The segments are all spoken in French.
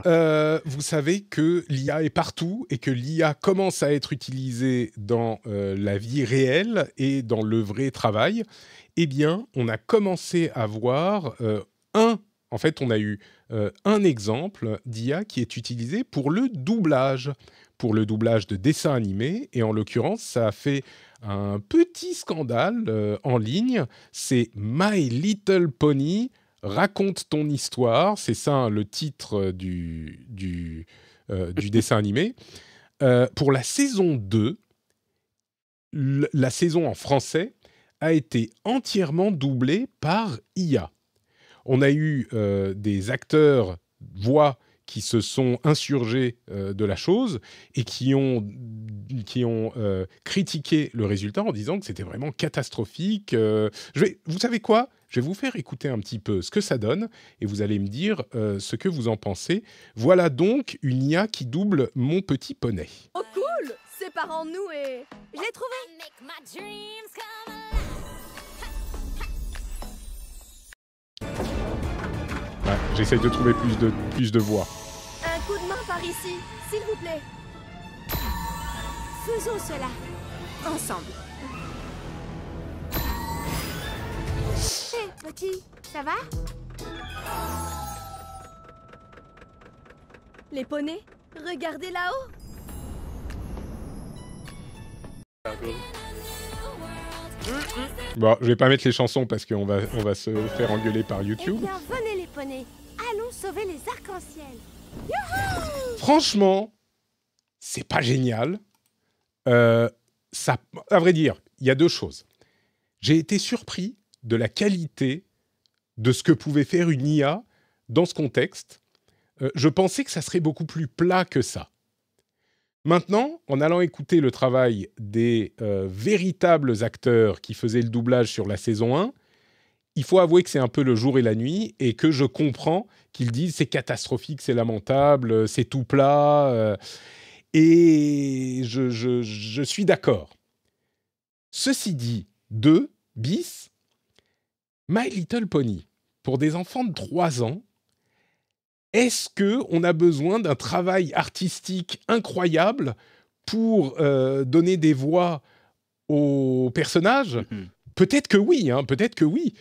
Vous savez que l'IA est partout et que l'IA commence à être utilisée dans la vie réelle et dans le vrai travail. Eh bien, on a commencé à voir un... En fait, on a eu un exemple d'IA qui est utilisé pour le doublage de dessins animés. Et en l'occurrence, ça a fait un petit scandale en ligne. C'est My Little Pony. Raconte ton histoire, c'est ça hein, le titre du dessin animé. Pour la saison 2, la saison en français a été entièrement doublée par IA. On a eu des acteurs voix qui se sont insurgés de la chose et qui ont critiqué le résultat en disant que c'était vraiment catastrophique. Vous savez quoi? Je vais vous faire écouter un petit peu ce que ça donne et vous allez me dire ce que vous en pensez. Voilà donc une IA qui double Mon Petit Poney. Oh cool! C'est par en nous et... Je l'ai trouvé! Ouais, j'essaye de trouver plus de voix. Un coup de main par ici, s'il vous plaît. Faisons cela ensemble. Hé, petit, ça va? Les poneys, regardez là-haut. Bon, je vais pas mettre les chansons parce qu'on va se faire engueuler par Eh YouTube. bien, venez les poneys. Allons sauver les arcs-en-ciel. Franchement, c'est pas génial. Ça, à vrai dire, il y a deux choses. J'ai été surpris de la qualité de ce que pouvait faire une IA dans ce contexte. Je pensais que ça serait beaucoup plus plat que ça. Maintenant, en allant écouter le travail des véritables acteurs qui faisaient le doublage sur la saison 1, il faut avouer que c'est un peu le jour et la nuit et que je comprends qu'ils disent c'est catastrophique, c'est lamentable, c'est tout plat. Et je suis d'accord. Ceci dit, 2 bis, My Little Pony, pour des enfants de 3 ans, est-ce qu'on a besoin d'un travail artistique incroyable pour donner des voix aux personnages? Peut-être que oui, hein, peut-être que oui.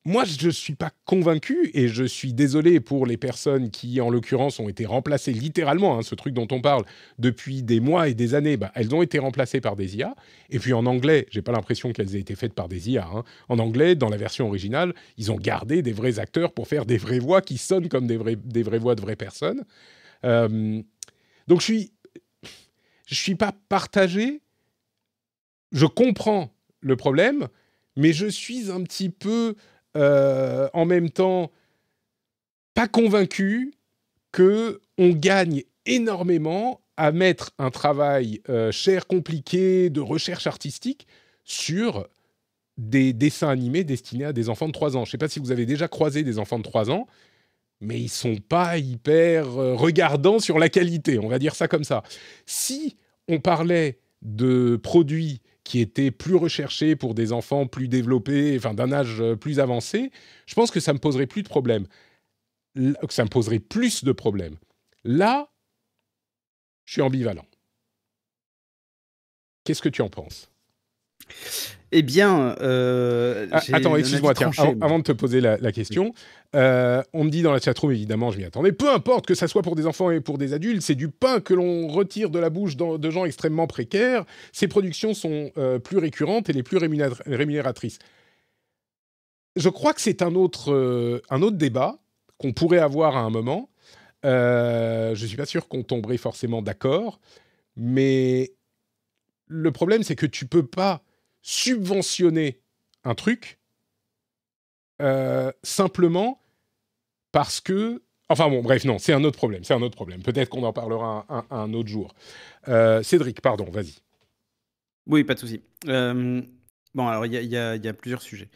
Moi, je ne suis pas convaincu et je suis désolé pour les personnes qui, en l'occurrence, ont été remplacées littéralement, hein, ce truc dont on parle depuis des mois et des années, bah, elles ont été remplacées par des IA. Et puis en anglais, j'ai pas l'impression qu'elles aient été faites par des IA. Hein. En anglais, dans la version originale, ils ont gardé des vrais acteurs pour faire des vraies voix qui sonnent comme des vraies voix de vraies personnes. Donc je suis pas partagé. Je comprends le problème, mais je suis un petit peu en même temps pas convaincu qu'on gagne énormément à mettre un travail cher, compliqué, de recherche artistique sur des dessins animés destinés à des enfants de 3 ans. Je ne sais pas si vous avez déjà croisé des enfants de 3 ans, mais ils ne sont pas hyper regardants sur la qualité, on va dire ça comme ça. Si on parlait de produits qui étaient plus recherchés pour des enfants plus développés, enfin d'un âge plus avancé, je pense que ça me poserait plus de problèmes. Que ça me poserait plus de problèmes. Là, je suis ambivalent. Qu'est-ce que tu en penses? Eh bien, Attends, excuse-moi, tiens, tranché. avant de te poser la question, on me dit dans la chatroom, évidemment, je m'y attendais, peu importe que ça soit pour des enfants et pour des adultes, c'est du pain que l'on retire de la bouche de gens extrêmement précaires. Ces productions sont plus récurrentes et les plus rémunératrices. Je crois que c'est un autre débat qu'on pourrait avoir à un moment. Je ne suis pas sûr qu'on tomberait forcément d'accord, mais le problème, c'est que tu peux pas subventionner un truc simplement parce que... Enfin bon, bref, non, c'est un autre problème. Peut-être qu'on en parlera un autre jour. Cédric, pardon, vas-y. Oui, pas de souci. Bon, alors il y a plusieurs sujets.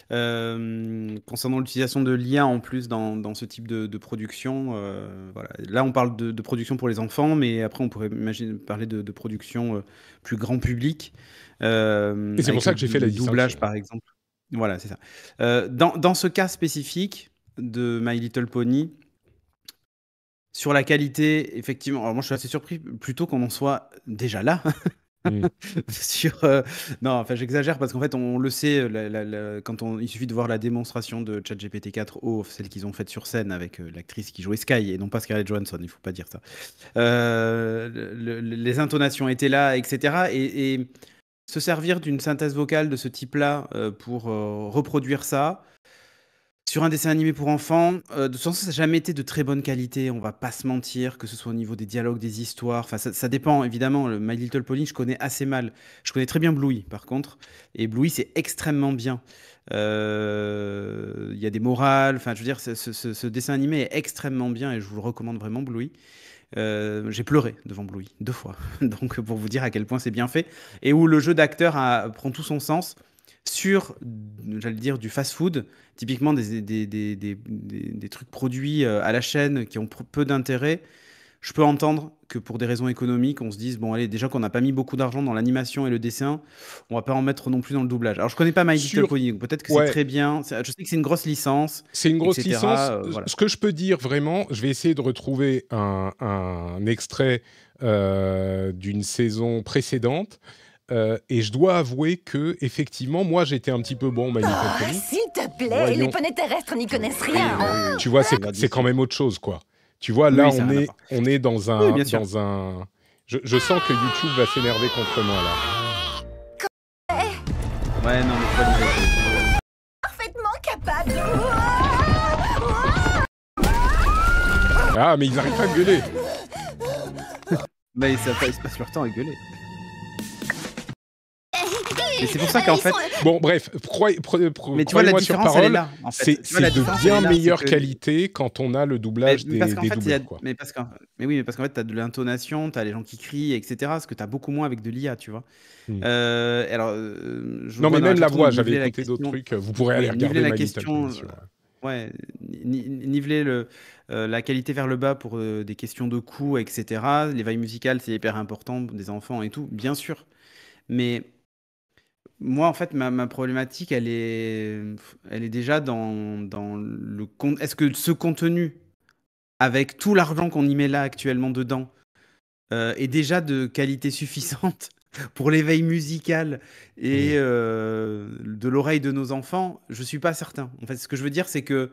Concernant l'utilisation de l'IA en plus dans ce type de production, voilà. Là, on parle de production pour les enfants, mais après, on pourrait parler de production plus grand public, Et c'est pour avec ça que j'ai fait la le doublage, distinction. par exemple. Voilà, c'est ça. Dans ce cas spécifique de My Little Pony, Sur la qualité, effectivement, alors moi je suis assez surpris plutôt qu'on en soit déjà là. Mm. Sur, non, enfin j'exagère parce qu'en fait on le sait, il suffit de voir la démonstration de ChatGPT 4o, celle qu'ils ont faite sur scène avec l'actrice qui jouait Sky et non pas Scarlett Johansson, il faut pas dire ça. Les intonations étaient là, etc. Et se servir d'une synthèse vocale de ce type-là pour reproduire ça. Sur un dessin animé pour enfants, de toute façon, ça n'a jamais été de très bonne qualité, on va pas se mentir, que ce soit au niveau des dialogues, des histoires. Enfin, ça dépend, évidemment. Le My Little Pony, je connais assez mal. Je connais très bien Bluey, par contre. Et Bluey, c'est extrêmement bien. Il y a des morales. Enfin, je veux dire, ce dessin animé est extrêmement bien et je vous le recommande vraiment, Bluey. J'ai pleuré devant Bluey, 2 fois. Donc, pour vous dire à quel point c'est bien fait. Et où le jeu d'acteur prend tout son sens sur, j'allais dire, du fast-food, typiquement des trucs produits à la chaîne qui ont peu d'intérêt. Je peux entendre que pour des raisons économiques, on se dise, bon allez, déjà qu'on n'a pas mis beaucoup d'argent dans l'animation et le dessin, on va pas en mettre non plus dans le doublage. Alors je connais pas My Little Pony, donc peut-être que c'est Ouais, très bien. Je sais que c'est une grosse licence, c'est une grosse licence. etc. Voilà. Ce que je peux dire vraiment, je vais essayer de retrouver un extrait d'une saison précédente. Et je dois avouer que, effectivement, moi, j'étais un petit peu bon, My Little Pony. S'il te plaît, Voyons. les poneys terrestres n'y connaissent rien. Tu vois, On va c'est quand même autre chose, quoi. Tu vois, Oui, là, ça a rien à voir. on est dans Oui, un, bien sûr. dans un. Je sens que YouTube va s'énerver contre moi là. Ouais, non, mais faut pas dire. Parfaitement capable. Ah, mais ils arrivent pas à gueuler. Mais ils passent leur temps à gueuler. Et c'est pour ça qu'en fait, Bon, bref, mais tu vois la croyez-moi sur différence, elle est parole, là. En fait. Tu vois, la c'est de différence, bien elle est là, c'est meilleure que- qualité quand on a le doublage Mais parce des qu'en fait, doubleurs, quoi. mais oui, mais parce qu'en fait, t'as de l'intonation, t'as les gens qui crient, etc. Ce que t'as beaucoup moins avec de l'IA, tu vois. Hmm. Alors, je Non, vois mais dans même la question voix, de j'avais niveler la écouté d'autres question. trucs. Vous pourrez Oui, aller niveler regarder la My Little question, Pony sur. ouais, niveler la qualité vers le bas pour des questions de coût, etc. L'éveil musical, c'est hyper important pour des enfants et tout, bien sûr. Mais moi, en fait, ma problématique, elle est déjà dans le est-ce que ce contenu, avec tout l'argent qu'on y met là actuellement dedans, est déjà de qualité suffisante pour l'éveil musical et de l'oreille de nos enfants? Je suis pas certain. En fait, ce que je veux dire, c'est que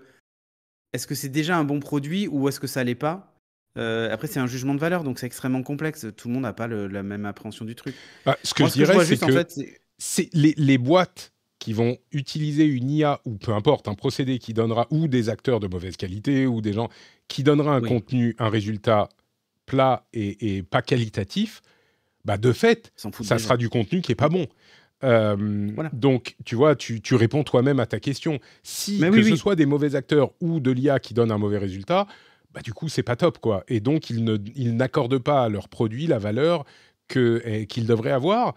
est-ce que c'est déjà un bon produit ou est-ce que ça l'est pas? Après, c'est un jugement de valeur, donc c'est extrêmement complexe. Tout le monde n'a pas la même appréhension du truc. Bah, ce que Moi, je ce que je dirais, vois c'est juste, en que fait, c'est les boîtes qui vont utiliser une IA ou peu importe, un procédé qui donnera, ou des acteurs de mauvaise qualité, ou des gens qui donnera un Oui. contenu, un résultat plat et pas qualitatif, bah de fait, S'en foutent ça déjà. sera du contenu qui est pas bon. Voilà. Donc, tu vois, tu réponds toi-même à ta question. Si Mais que oui, ce oui. soit des mauvais acteurs ou de l'IA qui donne un mauvais résultat, bah du coup, c'est pas top, quoi. Et donc, ils n'accordent pas à leur produit la valeur qu'ils devraient avoir.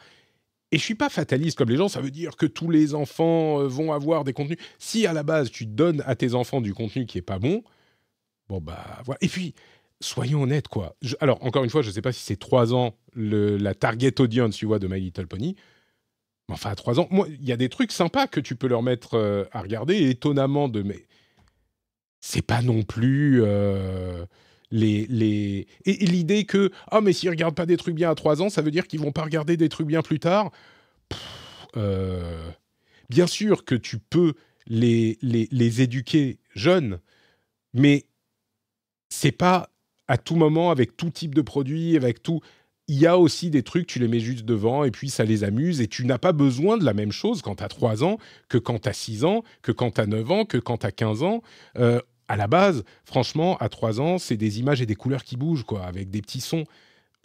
Et je suis pas fataliste comme les gens, ça veut dire que tous les enfants vont avoir des contenus. Si à la base tu donnes à tes enfants du contenu qui est pas bon, bon bah voilà. Et puis soyons honnêtes quoi. Alors encore une fois, je sais pas si c'est 3 ans la target audience, tu vois, de My Little Pony. Mais enfin à 3 ans, moi il y a des trucs sympas que tu peux leur mettre à regarder. Et étonnamment mais c'est pas non plus et l'idée que mais s'ils regardent pas des trucs bien à 3 ans, ça veut dire qu'ils vont pas regarder des trucs bien plus tard. Bien sûr que tu peux les éduquer jeunes, mais c'est pas à tout moment avec tout type de produit, avec tout. Il y a aussi des trucs, tu les mets juste devant et puis ça les amuse et tu n'as pas besoin de la même chose quand tu as 3 ans que quand tu as 6 ans, que quand tu as 9 ans, que quand tu as 15 ans. À la base, franchement, à 3 ans, c'est des images et des couleurs qui bougent, quoi, avec des petits sons.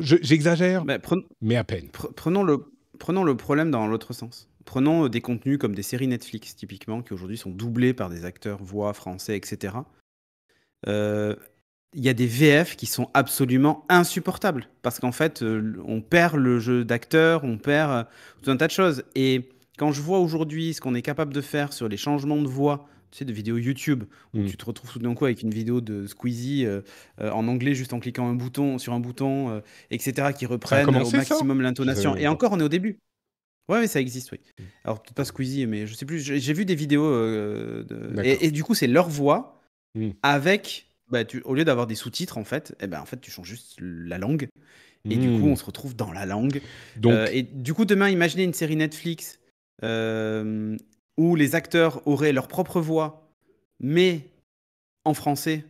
J'exagère, Mais mais à peine. prenons le problème dans l'autre sens. Prenons des contenus comme des séries Netflix, typiquement, qui aujourd'hui sont doublés par des acteurs voix français, etc. Il y a des VF qui sont absolument insupportables. Parce qu'en fait, on perd le jeu d'acteur, on perd tout un tas de choses. Et quand je vois aujourd'hui ce qu'on est capable de faire sur les changements de voix, tu sais, de vidéos YouTube, où tu te retrouves tout d'un coup avec une vidéo de Squeezie en anglais, juste en cliquant sur un bouton, etc., qui reprennent au commencé, ça maximum l'intonation. Je- Et encore, on est au début. Ouais, mais ça existe, oui. Alors, peut-être pas Squeezie, mais je sais plus. J'ai vu des vidéos. D'accord. Et du coup, c'est leur voix Mm. avec bah, au lieu d'avoir des sous-titres, en fait, tu changes juste la langue. Et du coup, on se retrouve dans la langue. Donc, Et du coup, demain, imaginez une série Netflix euh, où les acteurs auraient leur propre voix, mais en français,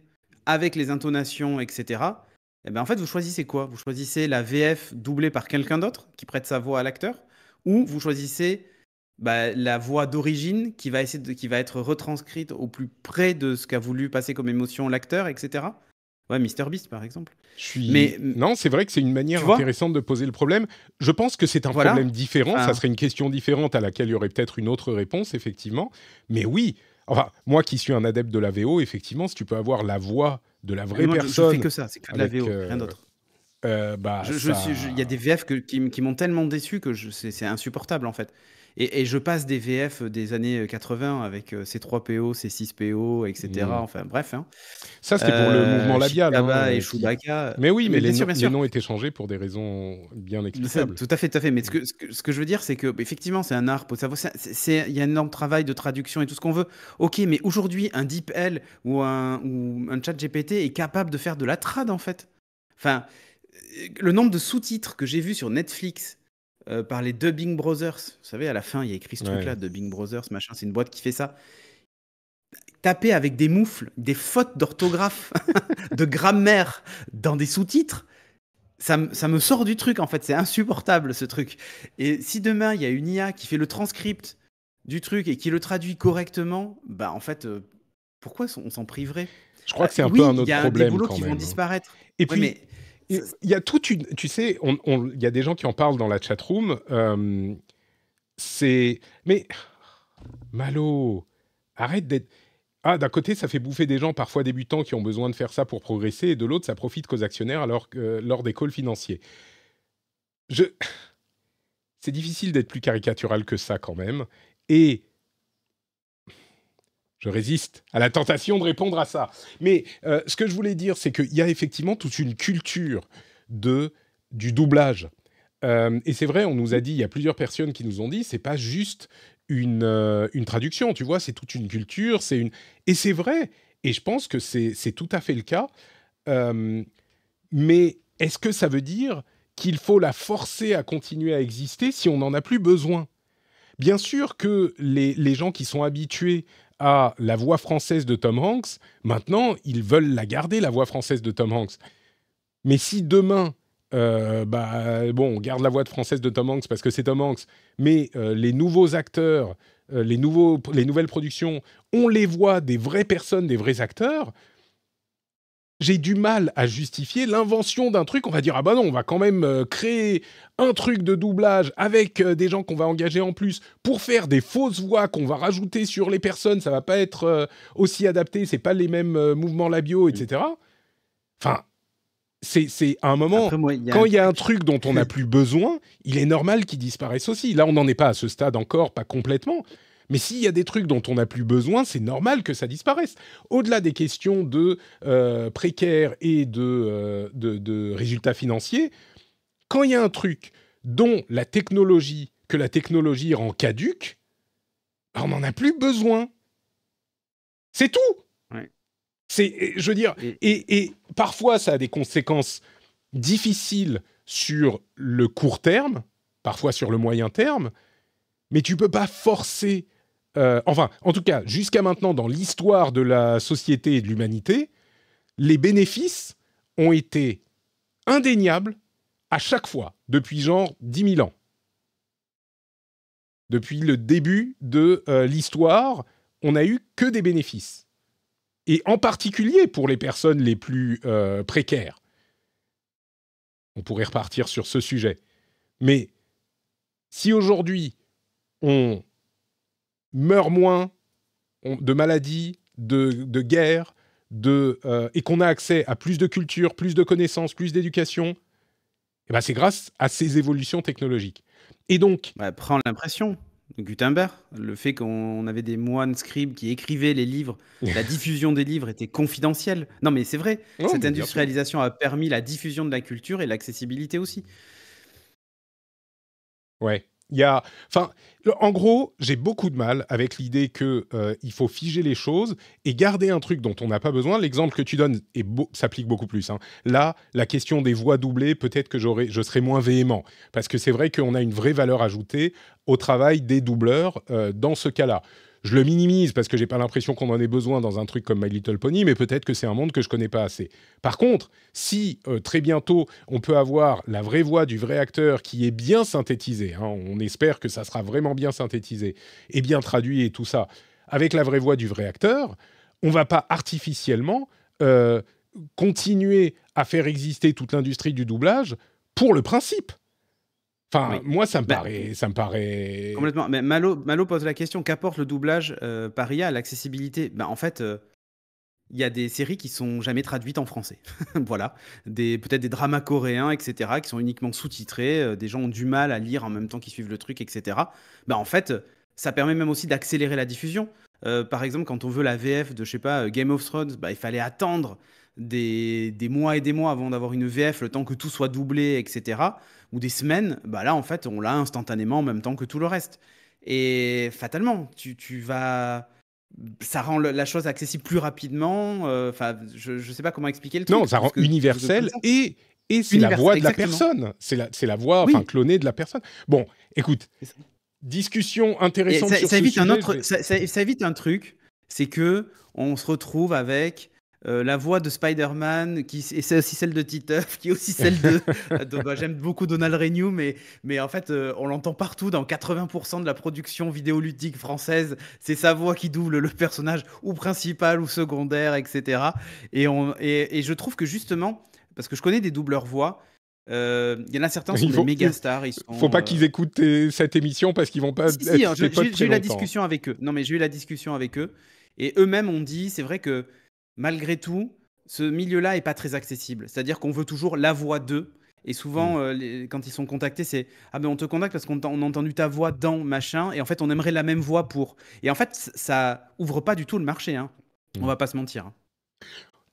avec les intonations, etc. En fait, vous choisissez quoi? Vous choisissez la VF doublée par quelqu'un d'autre qui prête sa voix à l'acteur, ou vous choisissez la voix d'origine qui va qui va être retranscrite au plus près de ce qu'a voulu passer comme émotion l'acteur, etc. Ouais, MrBeast par exemple. Mais non, c'est vrai que c'est une tu manière vois, intéressante de poser le problème. Je pense que c'est un problème voilà. différent. Ça Enfin, serait une question différente à laquelle il y aurait peut-être une autre réponse, effectivement. Mais oui, enfin, moi qui suis un adepte de la VO, effectivement, si tu peux avoir la voix de la vraie moi, je fais personne que ça, c'est que de la avec, VO, rien d'autre. bah Il y a des ça. VF qui m'ont tellement déçu que c'est insupportable en fait. Et je passe des VF des années 80 avec C3PO, C6PO, etc. Hmm. Enfin bref, hein. Ça, c'était pour le mouvement labial, hein, Chickaba et qui. Chewbacca. Mais oui, mais Mais bien sûr, bien les sûr. noms étaient changés pour des raisons bien explicables. Tout à fait, tout à fait. Mais ce que je veux dire, c'est que effectivement, c'est un art. Il y a un énorme travail de traduction et tout ce qu'on veut. Ok, mais aujourd'hui, un DeepL ou un chat GPT est capable de faire de la trad en fait. Enfin, le nombre de sous-titres que j'ai vus sur Netflix par les Dubbing Brothers, vous savez, à la fin, il y a écrit ce Ouais. truc-là, Dubbing Brothers, machin, c'est une boîte qui fait ça. Taper avec des moufles, des fautes d'orthographe, de grammaire dans des sous-titres, ça me sort du truc, en fait. C'est insupportable, ce truc. Et si demain, il y a une IA qui fait le transcript du truc et qui le traduit correctement, en fait, pourquoi on s'en priverait? Je crois que c'est un peu Oui, un il y autre a des problème boulots quand qui vont même, hein. disparaître. Et Ouais, puis, mais il y a toute une. Tu sais, il y a des gens qui en parlent dans la chatroom. Mais, Malo, arrête d'être. Ah, d'un côté, ça fait bouffer des gens parfois débutants qui ont besoin de faire ça pour progresser, et de l'autre, ça profite qu'aux actionnaires lors des calls financiers. C'est difficile d'être plus caricatural que ça quand même. Et je résiste à la tentation de répondre à ça. Mais ce que je voulais dire, c'est qu'il y a effectivement toute une culture du doublage. Et c'est vrai, on nous a dit, il y a plusieurs personnes qui nous ont dit, c'est pas juste une traduction, tu vois, c'est toute une culture, et c'est vrai. Et je pense que c'est tout à fait le cas. Mais est-ce que ça veut dire qu'il faut la forcer à continuer à exister si on n'en a plus besoin? Bien sûr que les gens qui sont habitués à la voix française de Tom Hanks, maintenant, ils veulent la garder, la voix française de Tom Hanks. Mais si demain, on garde la voix française de Tom Hanks parce que c'est Tom Hanks, mais les nouveaux acteurs, les nouvelles productions, on les voit des vraies personnes, des vrais acteurs, j'ai du mal à justifier l'invention d'un truc. On va dire, ah bah non, on va quand même créer un truc de doublage avec des gens qu'on va engager en plus pour faire des fausses voix qu'on va rajouter sur les personnes. Ça va pas être aussi adapté, c'est pas les mêmes mouvements labiaux, etc. Enfin, c'est à un moment, après, moi, il y a quand un il y a un truc. truc dont on n'a plus besoin, il est normal qu'il disparaisse aussi. Là, on n'en est pas à ce stade encore, pas complètement. Mais s'il y a des trucs dont on n'a plus besoin, c'est normal que ça disparaisse. Au-delà des questions de précaires et de résultats financiers, quand il y a un truc que la technologie rend caduque, on n'en a plus besoin. C'est tout. Ouais. Je veux dire, et parfois ça a des conséquences difficiles sur le court terme, parfois sur le moyen terme, mais tu peux pas forcer. Enfin, en tout cas, jusqu'à maintenant, dans l'histoire de la société et de l'humanité, les bénéfices ont été indéniables à chaque fois, depuis genre 10 000 ans. Depuis le début de l'histoire, on n'a eu que des bénéfices. Et en particulier pour les personnes les plus précaires. On pourrait repartir sur ce sujet. Mais si aujourd'hui, on meurt moins de maladies, de guerres, et qu'on a accès à plus de culture, plus de connaissances, plus d'éducation, eh ben c'est grâce à ces évolutions technologiques. Et donc... Prends l'impression. Gutenberg, le fait qu'on avait des moines scribes qui écrivaient les livres, la diffusion des livres était confidentielle. Non, mais c'est vrai, Oh, cette mais bien sûr. industrialisation a permis la diffusion de la culture et l'accessibilité aussi. Ouais. Enfin, en gros, j'ai beaucoup de mal avec l'idée que il faut figer les choses et garder un truc dont on n'a pas besoin. L'exemple que tu donnes s'applique beaucoup plus. Hein. Là, la question des voix doublées, peut-être que je serais moins véhément, parce que c'est vrai qu'on a une vraie valeur ajoutée au travail des doubleurs dans ce cas-là. Je le minimise parce que j'ai pas l'impression qu'on en ait besoin dans un truc comme My Little Pony, mais peut-être que c'est un monde que je connais pas assez. Par contre, si très bientôt on peut avoir la vraie voix du vrai acteur qui est bien synthétisée, hein, on espère que ça sera vraiment bien synthétisé et bien traduit et tout ça, avec la vraie voix du vrai acteur, on va pas artificiellement continuer à faire exister toute l'industrie du doublage pour le principe. Enfin, Oui. moi, ça me paraît... Complètement. Mais Malo pose la question, qu'apporte le doublage par IA à l'accessibilité? En fait, il y a des séries qui sont jamais traduites en français. Voilà. Peut-être des dramas coréens, etc., qui sont uniquement sous-titrés. Des gens ont du mal à lire en même temps qu'ils suivent le truc, etc. En fait, ça permet même aussi d'accélérer la diffusion. Par exemple, quand on veut la VF de, je sais pas, Game of Thrones, il fallait attendre des mois et des mois avant d'avoir une VF, le temps que tout soit doublé, etc. Ou des semaines, là, en fait, on l'a instantanément en même temps que tout le reste. Et fatalement, tu vas... Ça rend la chose accessible plus rapidement. Enfin, je sais pas comment expliquer le truc. Non, ça rend universel et c'est la voix de la personne. C'est la voix, Oui. clonée de la personne. Bon, écoute, discussion intéressante sur ça ce évite sujet. ça évite un truc, c'est que on se retrouve avec la voix de Spider-Man, et c'est aussi celle de Titeuf, qui est aussi celle de... j'aime beaucoup Donald Renew, mais en fait, on l'entend partout, dans 80% de la production vidéoludique française. C'est sa voix qui double le personnage, ou principal, ou secondaire, etc. Et je trouve que justement, parce que je connais des doubleurs voix, il y en a certains qui sont des méga stars. Faut pas qu'ils écoutent cette émission parce qu'ils vont pas être tes potes très j'ai eu la longtemps. discussion avec eux. Non, mais j'ai eu la discussion avec eux. Et eux-mêmes ont dit, c'est vrai que malgré tout, ce milieu-là est pas très accessible. C'est-à-dire qu'on veut toujours la voix d'eux. Et souvent, quand ils sont contactés, c'est « Ah ben on te contacte parce qu'on a entendu ta voix dans machin. Et en fait, on aimerait la même voix pour... » Et en fait, ça ouvre pas du tout le marché. Hein. On va pas se mentir. Hein.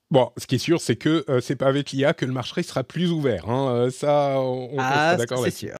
Bon, ce qui est sûr, c'est que c'est pas avec l'IA que le marché sera plus ouvert. Hein. Ça, on sera d'accord là-dessus. C'est sûr.